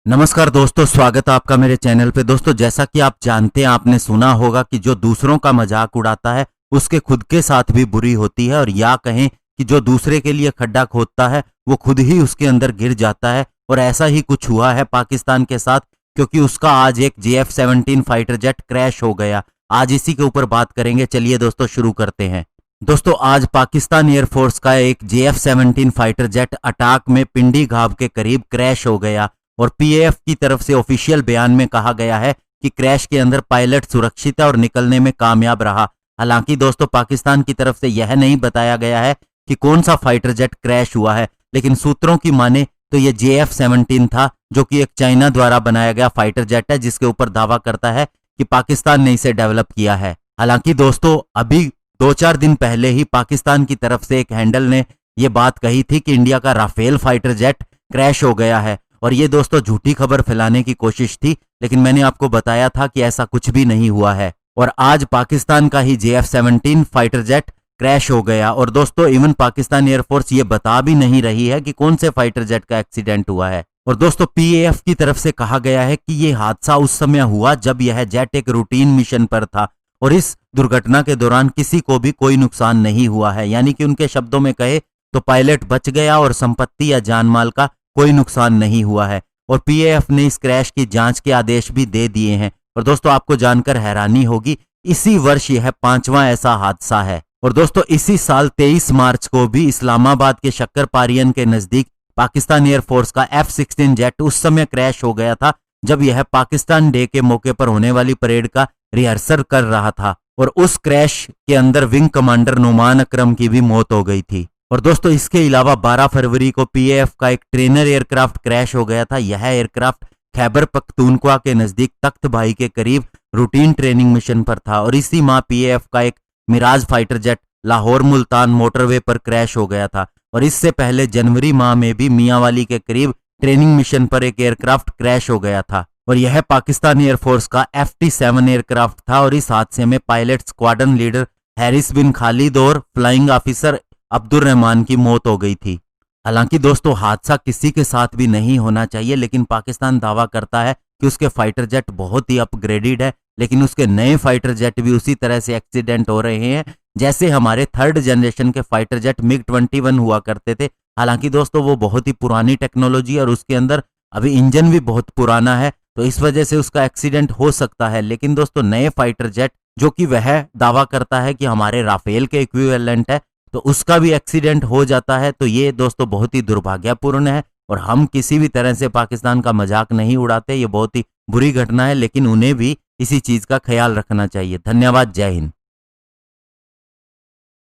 नमस्कार दोस्तों, स्वागत है आपका मेरे चैनल पे। दोस्तों, जैसा कि आप जानते हैं, आपने सुना होगा कि जो दूसरों का मजाक उड़ाता है उसके खुद के साथ भी बुरी होती है, और या कहें कि जो दूसरे के लिए खड्डा खोदता है वो खुद ही उसके अंदर गिर जाता है। और ऐसा ही कुछ हुआ है पाकिस्तान के साथ, क्योंकि उसका आज एक JF-17 फाइटर जेट क्रैश हो गया। आज इसी के ऊपर बात करेंगे। चलिए दोस्तों शुरू करते हैं। दोस्तों, आज पाकिस्तान एयरफोर्स का एक JF-17 फाइटर जेट अटाक में पिंडी घाब के करीब क्रैश हो गया, और PAF की तरफ से ऑफिशियल बयान में कहा गया है कि क्रैश के अंदर पायलट सुरक्षित है और निकलने में कामयाब रहा। हालांकि दोस्तों, पाकिस्तान की तरफ से यह नहीं बताया गया है कि कौन सा फाइटर जेट क्रैश हुआ है, लेकिन सूत्रों की माने तो यह JF-17 था, जो कि एक चाइना द्वारा बनाया गया फाइटर जेट है, जिसके ऊपर दावा करता है कि पाकिस्तान ने इसे डेवलप किया है। हालांकि दोस्तों, अभी 2-4 दिन पहले ही पाकिस्तान की तरफ से एक हैंडल ने यह बात कही थी कि इंडिया का राफेल फाइटर जेट क्रैश हो गया है, और ये दोस्तों झूठी खबर फैलाने की कोशिश थी। लेकिन मैंने आपको बताया था कि ऐसा कुछ भी नहीं हुआ है, और आज पाकिस्तान का ही JF-17 फाइटर जेट क्रैश हो गया। और दोस्तों, इवन पाकिस्तान एयरफोर्स ये बता भी नहीं रही है कि कौन से फाइटर जेट का एक्सीडेंट हुआ है। और दोस्तों, PAF की तरफ से कहा गया है कि यह हादसा उस समय हुआ जब यह जेट एक रूटीन मिशन पर था, और इस दुर्घटना के दौरान किसी को भी कोई नुकसान नहीं हुआ है। यानी कि उनके शब्दों में कहे तो पायलट बच गया और संपत्ति या जानमाल का कोई नुकसान नहीं हुआ है। और PAF ने इस क्रैश की जांच के आदेश भी दे दिए हैं। और दोस्तों, आपको जानकर हैरानी होगी, इसी वर्ष यह 5वां ऐसा हादसा है। और दोस्तों, इसी साल 23 मार्च को भी इस्लामाबाद के शक्करपारियन के नजदीक पाकिस्तान एयरफोर्स का F-16 जेट उस समय क्रैश हो गया था जब यह पाकिस्तान डे के मौके पर होने वाली परेड का रिहर्सल कर रहा था, और उस क्रैश के अंदर विंग कमांडर नुमान अकरम की भी मौत हो गई थी। और दोस्तों, इसके अलावा 12 फरवरी को PAF का एक ट्रेनर एयरक्राफ्ट क्रैश हो गया था। यह एयरक्राफ्ट खैबर पख्तूनख्वा के नजदीक तख्त भाई के करीब रूटीन ट्रेनिंग मिशन पर था, और इसी माह PAF का एक Mirage fighter jet Lahore Multan motorway पर क्रैश हो गया था। और इससे पहले जनवरी माह में भी मियांवाली के करीब ट्रेनिंग मिशन पर एक एयरक्राफ्ट क्रैश हो गया था, और यह पाकिस्तान एयरफोर्स का FT-7 एयरक्राफ्ट था। और इस हादसे में पायलट स्क्वाड्रन लीडर हैरिस बिन खालिद और फ्लाइंग ऑफिसर अब्दुल रहमान की मौत हो गई थी। हालांकि दोस्तों, हादसा किसी के साथ भी नहीं होना चाहिए, लेकिन पाकिस्तान दावा करता है कि उसके फाइटर जेट बहुत ही अपग्रेडेड है, लेकिन उसके नए फाइटर जेट भी उसी तरह से एक्सीडेंट हो रहे हैं जैसे हमारे 3rd जनरेशन के फाइटर जेट MiG-21 हुआ करते थे। हालांकि दोस्तों, वो बहुत ही पुरानी टेक्नोलॉजी और उसके अंदर अभी इंजन भी बहुत पुराना है, तो इस वजह से उसका एक्सीडेंट हो सकता है। लेकिन दोस्तों, नए फाइटर जेट जो कि वह दावा करता है कि हमारे राफेल के इक्विवेलेंट है, तो उसका भी एक्सीडेंट हो जाता है। तो ये दोस्तों बहुत ही दुर्भाग्यपूर्ण है, और हम किसी भी तरह से पाकिस्तान का मजाक नहीं उड़ाते। ये बहुत ही बुरी घटना है, लेकिन उन्हें भी इसी चीज का ख्याल रखना चाहिए। धन्यवाद। जय हिंद।